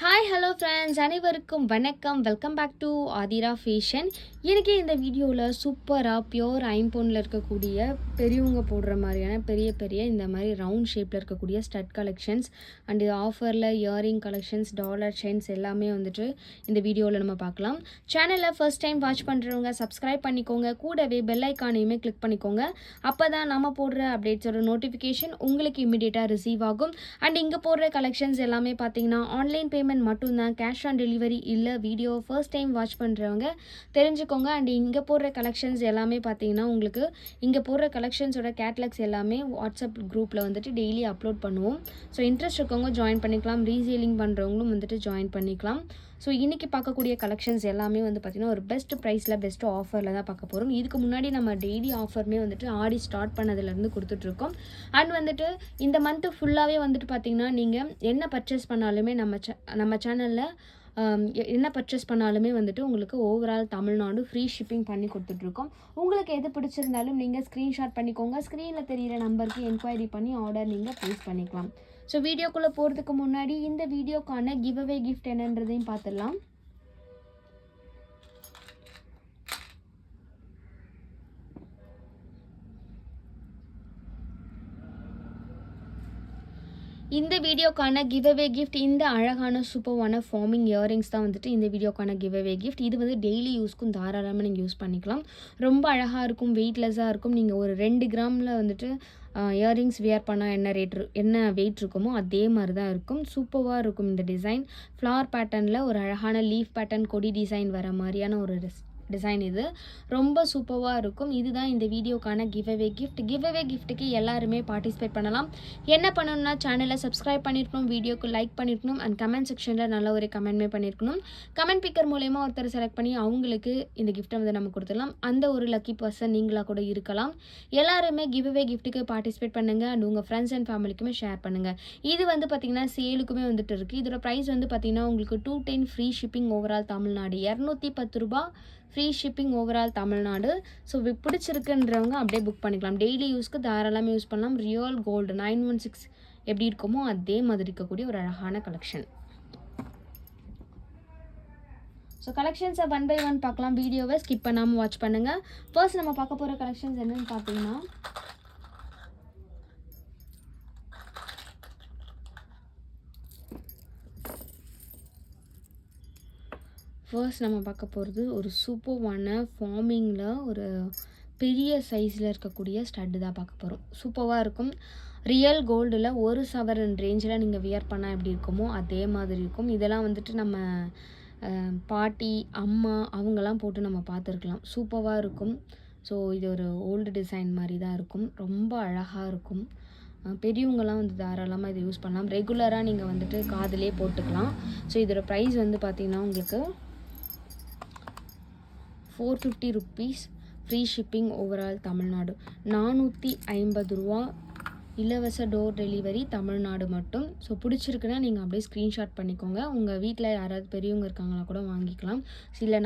Hi hello friends, அனைவருக்கும் வணக்கம். Welcome back to Aadhira fashion. எனக்கு இந்த வீடியோவில் சூப்பராக பியோர் ஐம்பொனில் இருக்கக்கூடிய பெரியவங்க போடுற மாதிரியான பெரிய இந்த மாதிரி ரவுண்ட் ஷேப்பில் இருக்கக்கூடிய ஸ்டட் கலெக்ஷன்ஸ் அண்ட் இது ஆஃபரில் இயரிங் கலெக்ஷன்ஸ், டாலர் செயின்ஸ் எல்லாமே வந்துட்டு இந்த வீடியோவில் நம்ம பார்க்கலாம். சேனலை ஃபர்ஸ்ட் டைம் வாட்ச் பண்ணுறவங்க சப்ஸ்கிரைப் பண்ணிக்கோங்க, கூடவே பெல் ஐக்கானையுமே கிளிக் பண்ணிக்கோங்க. அப்போ தான் நம்ம போடுற அப்டேட்ஸோட நோட்டிஃபிகேஷன் உங்களுக்கு இமீடியட்டாக ரிசீவ் ஆகும். அண்ட் இங்கே போடுற கலெக்ஷன்ஸ் எல்லாமே பார்த்தீங்கன்னா ஆன்லைன் பேமெண்ட் மட்டும்தான், கேஷ் ஆன் டெலிவரி இல்லை. வீடியோ ஃபர்ஸ்ட் டைம் வாட்ச் பண்ணுறவங்க தெரிஞ்சுக்கோங்க. அண்ட் இங்கே போடுற கலெக்ஷன்ஸ் எல்லாமே பார்த்தீங்கன்னா உங்களுக்கு இங்கே போடுற கலெக்ஷன்ஸோட கேட்லாக்ஸ் எல்லாமே வாட்ஸ்அப் குரூப்பில் வந்துட்டு டெய்லி அப்லோட் பண்ணுவோம். ஸோ இன்ட்ரெஸ்ட் இருக்கவங்க ஜாயின் பண்ணிக்கலாம், ரீசேலிங் பண்ணுறவங்களும் வந்துட்டு ஜாயின் பண்ணிக்கலாம். ஸோ இன்றைக்கி பார்க்கக்கூடிய கலெக்ஷன்ஸ் எல்லாமே வந்து பார்த்திங்கன்னா ஒரு பெஸ்ட் ப்ரைஸில் பெஸ்ட்டு ஆஃபரில் தான் பார்க்க போகிறோம். இதுக்கு முன்னாடி நம்ம டெய்லி ஆஃபருமே வந்துட்டு ஆடி ஸ்டார்ட் பண்ணதுலேருந்து கொடுத்துட்ருக்கோம். அண்ட் வந்துட்டு இந்த மந்த்து ஃபுல்லாகவே வந்துட்டு பார்த்திங்கன்னா நீங்கள் என்ன பர்ச்சேஸ் பண்ணாலுமே நம்ம சேனலில் என்ன பர்ச்சேஸ் பண்ணாலுமே வந்துட்டு உங்களுக்கு ஓவரால் தமிழ்நாடு ஃப்ரீ ஷிப்பிங் பண்ணி கொடுத்துட்ருக்கோம். உங்களுக்கு எது பிடிச்சிருந்தாலும் நீங்கள் ஸ்க்ரீன்ஷாட் பண்ணிக்கோங்க. ஸ்க்ரீனில் தெரிகிற நம்பருக்கு என்கொயரி பண்ணி ஆர்டர் நீங்கள் ப்ளேஸ் பண்ணிக்கலாம். ஸோ வீடியோக்குள்ளே போகிறதுக்கு முன்னாடி இந்த வீடியோக்கான கிவ் அவே கிஃப்ட் என்னன்றதையும் பார்த்துடலாம். இந்த வீடியோக்கான கிவ் அவே கிஃப்ட் இந்த அழகான சூப்பரான ஃபார்மிங் இயரிங்ஸ் தான் வந்துட்டு இந்த வீடியோக்கான கிவ் அவே கிஃப்ட். இது வந்து டெய்லி யூஸ்க்கும் தாராளமாக நீங்கள் யூஸ் பண்ணிக்கலாம். ரொம்ப அழகாக இருக்கும், வெயிட்லெஸ்ஸாக இருக்கும். நீங்கள் ஒரு 2 கிராமில் வந்துட்டு இயரிங்ஸ் வியர் பண்ணால் என்ன வெயிட் இருக்குமோ அதே மாதிரி தான் இருக்கும். சூப்பராக இருக்கும் இந்த டிசைன். ஃப்ளவர் பேட்டர்னில் ஒரு அழகான லீஃப் பேட்டர்ன், கொடி டிசைன் வர மாதிரியான ஒரு டிசைன். இது ரொம்ப சூப்பராக இருக்கும். இதுதான் இந்த வீடியோக்கான give away gift. Give away கிஃப்ட்டுக்கு எல்லாருமே பார்ட்டிசிபேட் பண்ணலாம். என்ன பண்ணணும்னா சேனலை சப்ஸ்கிரைப் பண்ணியிருக்கணும், வீடியோக்கு லைக் பண்ணியிருக்கணும், அண்ட் கமெண்ட் செக்ஷனில் நல்ல ஒரு கமெண்ட்மே பண்ணியிருக்கணும். கமெண்ட் பிக்கர் மூலயமா ஒருத்தர் செலக்ட் பண்ணி அவங்களுக்கு இந்த கிஃப்ட்டை வந்து நம்ம கொடுத்துடலாம். அந்த ஒரு லக்கி பர்சன் நீங்களாக கூட இருக்கலாம். எல்லாருமே கிவ் அவே கிஃப்ட்டுக்கு பார்ட்டிசிபேட் பண்ணுங்கள் அண்ட் உங்கள் ஃப்ரெண்ட்ஸ் அண்ட் ஃபேமிலிக்குமே ஷேர் பண்ணுங்கள். இது வந்து பார்த்திங்கன்னா சேலுக்குமே வந்துட்டு இருக்குது. இதோட ப்ரைஸ் வந்து பார்த்திங்கன்னா உங்களுக்கு 210 ஃப்ரீ ஷிப்பிங் ஓவரால் தமிழ்நாடு, 210 ரூபா free shipping overall Tamil Nadu. So பிடிச்சிருக்குன்றவங்க அப்படியே புக் பண்ணிக்கலாம். டெய்லி யூஸ்க்கு தாராளமாக யூஸ் பண்ணலாம். ரியல் கோல்டு 916 எப்படி இருக்குமோ அதே மாதிரி இருக்கக்கூடிய ஒரு அழகான கலெக்ஷன். ஸோ கலெக்ஷன்ஸை 1 by 1 பார்க்கலாம். வீடியோவை ஸ்கிப் பண்ணாமல் வாட்ச் பண்ணுங்கள். ஃபர்ஸ்ட் நம்ம பார்க்க போகிற கலெக்ஷன்ஸ் என்னென்னு பார்த்தீங்கன்னா ஃபர்ஸ்ட் நம்ம பார்க்க போகிறது ஒரு சூப்பர்வான ஃபார்மிங்கில் ஒரு பெரிய சைஸில் இருக்கக்கூடிய ஸ்டட்டு தான் பார்க்க போகிறோம். சூப்பராக இருக்கும். ரியல் கோல்டில் 1 சவரன் ரேஞ்சில் நீங்கள் வியர் பண்ணால் எப்படி இருக்குமோ அதே மாதிரி இருக்கும். இதெல்லாம் வந்துட்டு நம்ம பாட்டி, அம்மா அவங்கெல்லாம் போட்டு நம்ம பார்த்துருக்கலாம். சூப்பராக இருக்கும். ஸோ இது ஒரு ஓல்டு டிசைன் மாதிரி தான் இருக்கும். ரொம்ப அழகாக இருக்கும். பெரியவங்களாம் வந்து தாராளமாக இதை யூஸ் பண்ணலாம். ரெகுலராக நீங்கள் வந்துட்டு காதிலே போட்டுக்கலாம். ஸோ இதோட ப்ரைஸ் வந்து பார்த்திங்கன்னா உங்களுக்கு 450 rupees free shipping overall Tamil Nadu. 450 ரூபா இலவச டோர் டெலிவரி தமிழ்நாடு மட்டும். ஸோ பிடிச்சிருக்குன்னா நீங்கள் அப்படியே ஸ்க்ரீன்ஷாட் பண்ணிக்கோங்க. உங்கள் வீட்டில் யாராவது பெரியவங்க இருக்காங்கன்னா கூட வாங்கிக்கலாம். இல்லை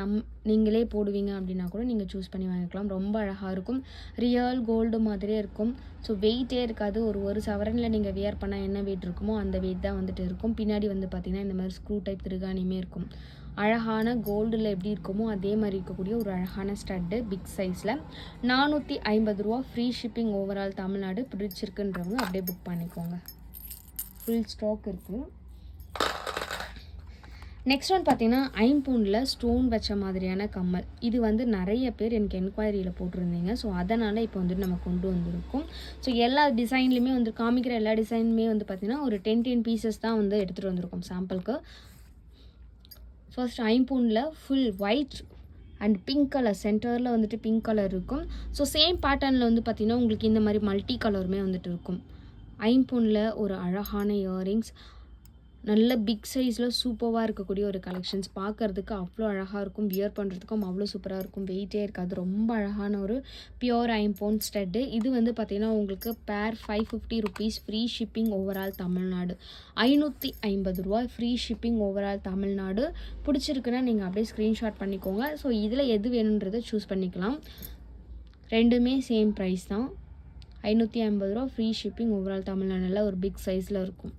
நீங்களே போடுவீங்க அப்படின்னா கூட நீங்கள் சூஸ் பண்ணி வாங்கிக்கலாம். ரொம்ப அழகாக இருக்கும். ரியல் கோல்டு மாதிரியே இருக்கும். ஸோ வெயிட்டே இருக்காது. ஒரு சவரனில் நீங்கள் வியர் பண்ணால் என்ன வெயிட் இருக்குமோ அந்த வெயிட் தான் வந்துட்டு இருக்கும். பின்னாடி வந்து பார்த்திங்கன்னா இந்த மாதிரி ஸ்க்ரூ டைப் திருகாணியுமே இருக்கும். அழகான கோல்டில் எப்படி இருக்குமோ அதே மாதிரி இருக்கக்கூடிய ஒரு அழகான ஸ்டட்டு பிக் சைஸில் 450 ரூபா ஃப்ரீ ஷிப்பிங் ஓவரால் தமிழ்நாடு. பிடிச்சிருக்குன்றவங்க அப்படியே புக் பண்ணிக்கோங்க. ஃபுல் ஸ்டாக் இருக்குது. நெக்ஸ்ட் ஒன் பார்த்திங்கன்னா ஐம்பொனில் ஸ்டோன் வச்ச மாதிரியான கம்மல். இது வந்து நிறைய பேர் எனக்கு என்கொயரியில் போட்டிருந்தீங்க. ஸோ அதனால் இப்போ வந்துட்டு நம்ம கொண்டு வந்திருக்கோம். ஸோ எல்லா டிசைன்லையுமே வந்து காமிக்கிற எல்லா டிசைனுமே வந்து பார்த்திங்கன்னா ஒரு 10 பீசஸ் தான் வந்து எடுத்துகிட்டு வந்திருக்கோம் சாம்பிளுக்கு. ஃபர்ஸ்ட் ஐம்பொனில் full white and pink colour, சென்டரில் வந்துட்டு பிங்க் கலர் இருக்கும். ஸோ சேம் பேட்டர்னில் வந்து பார்த்திங்கன்னா உங்களுக்கு இந்த மாதிரி மல்டி கலருமே வந்துட்டு இருக்கும். ஐம்பொனில் ஒரு அழகான இயரிங்ஸ், நல்ல பிக் சைஸில் சூப்பராக இருக்கக்கூடிய ஒரு கலெக்ஷன்ஸ். பார்க்குறதுக்கு அவ்வளோ அழகாக இருக்கும். வியர் பண்ணுறதுக்கும் அவ்வளோ சூப்பராக இருக்கும். வெயிட்டே இருக்காது. ரொம்ப அழகான ஒரு பியோர் ஐம்பொன் ஸ்டட்டு. இது வந்து பார்த்திங்கன்னா உங்களுக்கு பேர் 550 rupees free shipping overall Tamil Nadu. 550 ரூபா ஃப்ரீ ஷிப்பிங் ஓவரால் தமிழ்நாடு. பிடிச்சிருக்குன்னா நீங்கள் அப்படியே ஸ்க்ரீன்ஷாட் பண்ணிக்கோங்க. ஸோ இதில் எது வேணுன்றதை சூஸ் பண்ணிக்கலாம். ரெண்டுமே சேம் ப்ரைஸ் தான். 550 ரூபா ஃப்ரீ ஷிப்பிங் ஓவரால் தமிழ்நாடு. நல்ல ஒரு பிக் சைஸில் இருக்கும்.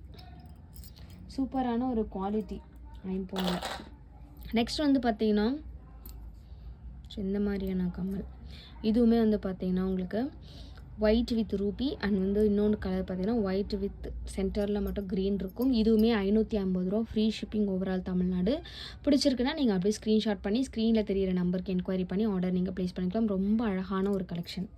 சூப்பரான ஒரு குவாலிட்டி. ஐம்பொனில். நெக்ஸ்ட் வந்து பார்த்திங்கன்னா இந்த மாதிரியான கம்மல், இதுவுமே வந்து பார்த்திங்கன்னா உங்களுக்கு ஒயிட் வித் ரூபி அண்ட் வந்து இன்னொன்று கலர் பார்த்திங்கன்னா ஒயிட் வித் சென்டரில் மட்டும் க்ரீன் இருக்கும். இதுவுமே 550 ரூபா, ஃப்ரீ ஷிப்பிங் ஓவரால் தமிழ்நாடு. பிடிச்சிருக்குன்னா நீங்கள் அப்படியே ஸ்க்ரீன்ஷாட் பண்ணி ஸ்க்ரீனில் தெரியிற நம்பருக்கு என்கொயரி பண்ணி ஆர்டர் நீங்கள் ப்ளேஸ் பண்ணிக்கலாம். ரொம்ப அழகான ஒரு கலெக்ஷன்.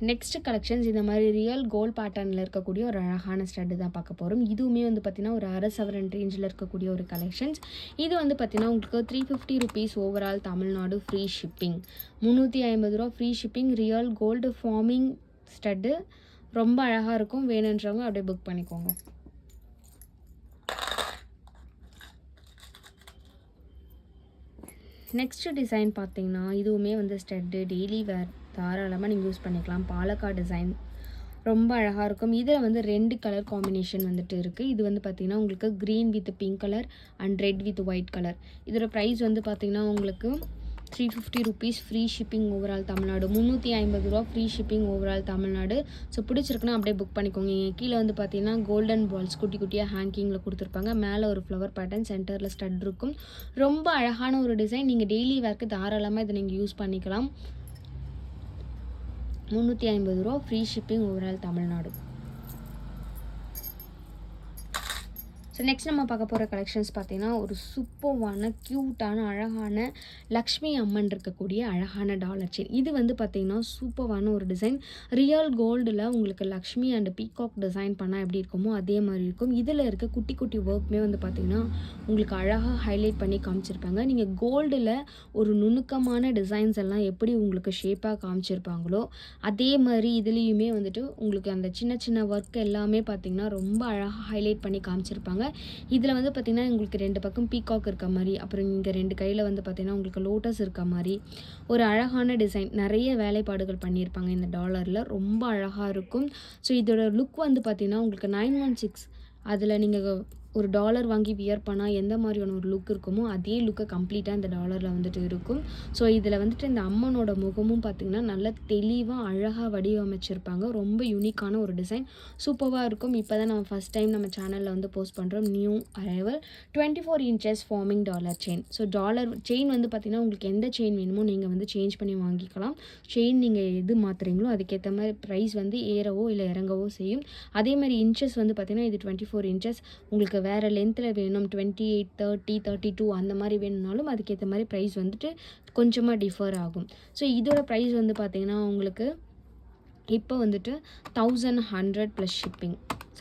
நெக்ஸ்ட் கலெக்ஷன்ஸ் இந்த மாதிரி ரியல் கோல்ட் பேட்டர்னில் இருக்கக்கூடிய ஒரு அழகான ஸ்டட்டு தான் பார்க்க போகிறோம். இதுவுமே வந்து பார்த்திங்கன்னா ஒரு 1/2 சவரன் ரேஞ்சில் இருக்கக்கூடிய ஒரு கலெக்ஷன்ஸ். இது வந்து பார்த்திங்கன்னா உங்களுக்கு 350 rupees overall Tamil Nadu, free shipping. 350 ரூபா free shipping. Real gold forming stud, ரொம்ப அழகாக இருக்கும். வேணுன்றவங்க அப்படியே புக் பண்ணிக்கோங்க. நெக்ஸ்ட் டிசைன் பார்த்திங்கன்னா இதுவுமே வந்து ஸ்டட்டு, டெய்லி வேர் தாராளமாக நீங்கள் யூஸ் பண்ணிக்கலாம். பாலக்காடு டிசைன் ரொம்ப அழகாக இருக்கும். இதில் வந்து 2 கலர் காம்பினேஷன் வந்துட்டு இருக்குது. இது வந்து பார்த்திங்கன்னா உங்களுக்கு green with pink colour and red with white colour. இதோட ப்ரைஸ் வந்து பார்த்திங்கன்னா உங்களுக்கு 350 rupees, free shipping overall Tamil Nadu. 350 ரூபா free shipping overall Tamil Nadu. So பிடிச்சிருக்குன்னா அப்படியே புக் பண்ணிக்கோங்க. கீழே வந்து பார்த்தீங்கன்னா கோல்டன் பால்ஸ் குட்டி குட்டியாக ஹேங்கிங்கில் கொடுத்துருப்பாங்க. மேலே ஒரு ஃப்ளவர் பேட்டர்ன், சென்டரில் ஸ்டட் இருக்கும். ரொம்ப அழகான ஒரு டிசைன். நீங்கள் டெய்லி வேர்க்கு தாராளமாக இதை நீங்கள் யூஸ் பண்ணிக்கலாம். 350 ரூபா, free shipping overall Tamil Nadu. So next நம்ம பார்க்க போகிற கலெக்ஷன்ஸ் பார்த்திங்கன்னா ஒரு சூப்பர்வான க்யூட்டான அழகான லக்ஷ்மி அம்மன் இருக்கக்கூடிய அழகான டாலர் செயின். இது வந்து பார்த்திங்கன்னா சூப்பர்வான ஒரு டிசைன். ரியல் கோல்டில் உங்களுக்கு லக்ஷ்மி அண்ட் பீகாக் டிசைன் பண்ணால் எப்படி இருக்குமோ அதே மாதிரி இருக்கும். இதில் இருக்க குட்டி குட்டி ஒர்க்குமே வந்து பார்த்திங்கன்னா உங்களுக்கு அழகாக ஹைலைட் பண்ணி காமிச்சிருப்பாங்க. நீங்கள் கோல்டில் ஒரு நுணுக்கமான டிசைன்ஸ் எல்லாம் எப்படி உங்களுக்கு ஷேப்பாக காமிச்சிருப்பாங்களோ அதே மாதிரி இதுலேயுமே வந்துட்டு உங்களுக்கு அந்த சின்ன சின்ன ஒர்க் எல்லாமே பார்த்திங்கன்னா ரொம்ப அழகாக ஹைலைட் பண்ணி காமிச்சிருப்பாங்க. இதில் வந்து பார்த்திங்கன்னா உங்களுக்கு 2 பக்கம் பீகாக் இருக்க மாதிரி, அப்புறம் இங்கே 2 கையில் வந்து பார்த்திங்கன்னா உங்களுக்கு லோட்டஸ் இருக்க மாதிரி ஒரு அழகான டிசைன், நிறைய வேலைப்பாடுகள் பண்ணியிருப்பாங்க இந்த டாலரில். ரொம்ப அழகாக இருக்கும். ஸோ இதோட லுக் வந்து பார்த்திங்கன்னா உங்களுக்கு 916 அதில் நீங்கள் ஒரு டாலர் வாங்கி வியர் பண்ணால் எந்த மாதிரியான ஒரு லுக் இருக்குமோ அதே லுக்கை கம்ப்ளீட்டாக இந்த டாலரில் வந்துட்டு இருக்கும். ஸோ இதில் வந்துட்டு இந்த அம்மனோட முகமும் பார்த்திங்கன்னா நல்ல தெளிவாக அழகாக வடிவமைச்சிருப்பாங்க. ரொம்ப யூனிக்கான ஒரு டிசைன், சூப்பராக இருக்கும். இப்போ தான் நம்ம ஃபஸ்ட் டைம் நம்ம சேனலில் வந்து போஸ்ட் பண்ணுறோம். New arrival 24 inches farming dollar chain. So dollar chain வந்து பார்த்திங்கன்னா உங்களுக்கு எந்த செயின் வேணுமோ நீங்கள் வந்து சேஞ்ச் பண்ணி வாங்கிக்கலாம். செயின் நீங்கள் எது மாற்றுறீங்களோ அதுக்கேற்ற மாதிரி ப்ரைஸ் வந்து ஏறவோ இல்லை இறங்கவோ செய்யும். அதே மாதிரி இன்ச்சஸ் வந்து பார்த்திங்கன்னா இது 24 இன்ச்சஸ். உங்களுக்கு வேறு லென்த்தில் வேணும் 28, 30, 32 அந்த மாதிரி வேணும்னாலும் அதுக்கேற்ற மாதிரி ப்ரைஸ் வந்துட்டு கொஞ்சமாக டிஃபர் ஆகும். ஸோ இதோட ப்ரைஸ் வந்து பார்த்திங்கன்னா உங்களுக்கு இப்போ வந்துட்டு 1100 ப்ளஸ் ஷிப்பிங்,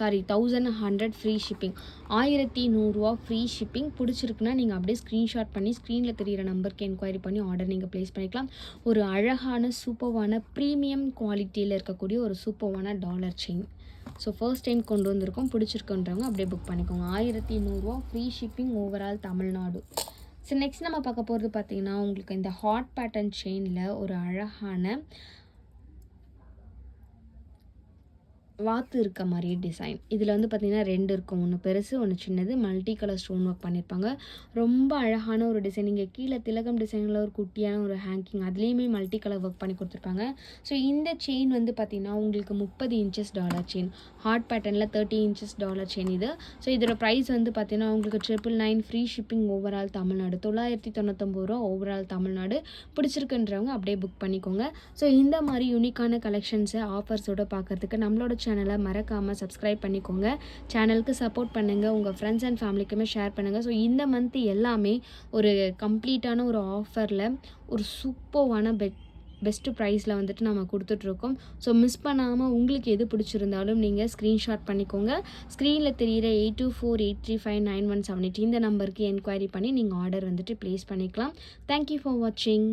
1100 ஃப்ரீ ஷிப்பிங். 1100 ரூபா ஃப்ரீ ஷிப்பிங். பிடிச்சிருக்குன்னா நீங்கள் அப்படியே ஸ்க்ரீன்ஷாட் பண்ணி ஸ்க்ரீனில் தெரியிற நம்பருக்கு என்கொயரி பண்ணி ஆர்டர் நீங்கள் ப்ளேஸ் பண்ணிக்கலாம். ஒரு அழகான சூப்பர்வான ப்ரீமியம் குவாலிட்டியில் இருக்கக்கூடிய ஒரு சூப்பர்வான dollar chain. So first time கொண்டு வந்திருக்கோம். பிடிச்சிருக்குன்றவங்க அப்படியே புக் பண்ணிக்கோங்க. 1100 ரூபா free shipping overall Tamil Nadu. So next நம்ம பார்க்க போகிறது பார்த்திங்கன்னா உங்களுக்கு இந்த ஹாட் பேட்டர்ன் செயினில் ஒரு அழகான வாத்து இருக்க மாதிரி டிசைன். இதில் வந்து பார்த்திங்கன்னா 2 இருக்கும், ஒன்று பெருசு ஒன்று சின்னது. மல்டி கலர் ஸ்டோன் ஒர்க் பண்ணியிருப்பாங்க. ரொம்ப அழகான ஒரு டிசைன். இங்கே கீழே திலகம் டிசைனில் ஒரு குட்டியான ஒரு ஹேங்கிங், அதுலேயுமே மல்டி கலர் ஒர்க் பண்ணி கொடுத்துருப்பாங்க. ஸோ இந்த செயின் வந்து பார்த்திங்கன்னா உங்களுக்கு 30 இன்ச்சஸ் டாலர் செயின். ஹார்ட் பேட்டர்னில் 30 இன்ச்சஸ் டாலர் செயின் இது. ஸோ இதோட ப்ரைஸ் வந்து பார்த்திங்கன்னா உங்களுக்கு 999 ஃப்ரீ ஷிப்பிங் ஓவரால் தமிழ்நாடு. 999 ரூபா ஓவரால் தமிழ்நாடு. பிடிச்சிருக்குன்றவங்க அப்படியே புக் பண்ணிக்கோங்க. ஸோ இந்த மாதிரி யூனிக்கான கலெக்ஷன்ஸை ஆஃபர்ஸோடு பார்க்குறதுக்கு நம்மளோட சேனலை மறக்காமல் சப்ஸ்கிரைப் பண்ணிக்கோங்க. சேனலுக்கு சப்போர்ட் பண்ணுங்கள். உங்கள் ஃப்ரெண்ட்ஸ் அண்ட் ஃபேமிலிக்குமே ஷேர் பண்ணுங்கள். ஸோ இந்த மந்த் எல்லாமே ஒரு கம்ப்ளீட்டான ஒரு ஆஃபரில் ஒரு சூப்பர்வான பெஸ்ட்டு ப்ரைஸில் வந்துட்டு நம்ம கொடுத்துட்ருக்கோம். ஸோ மிஸ் பண்ணாமல் உங்களுக்கு எது பிடிச்சிருந்தாலும் நீங்கள் ஸ்க்ரீன்ஷாட் பண்ணிக்கோங்க. ஸ்க்ரீனில் தெரிகிற 8248359178 இந்த நம்பருக்கு என்கொயரி பண்ணி நீங்கள் ஆர்டர் வந்துட்டு ப்ளேஸ் பண்ணிக்கலாம். தேங்க்யூ ஃபார் வாட்சிங்.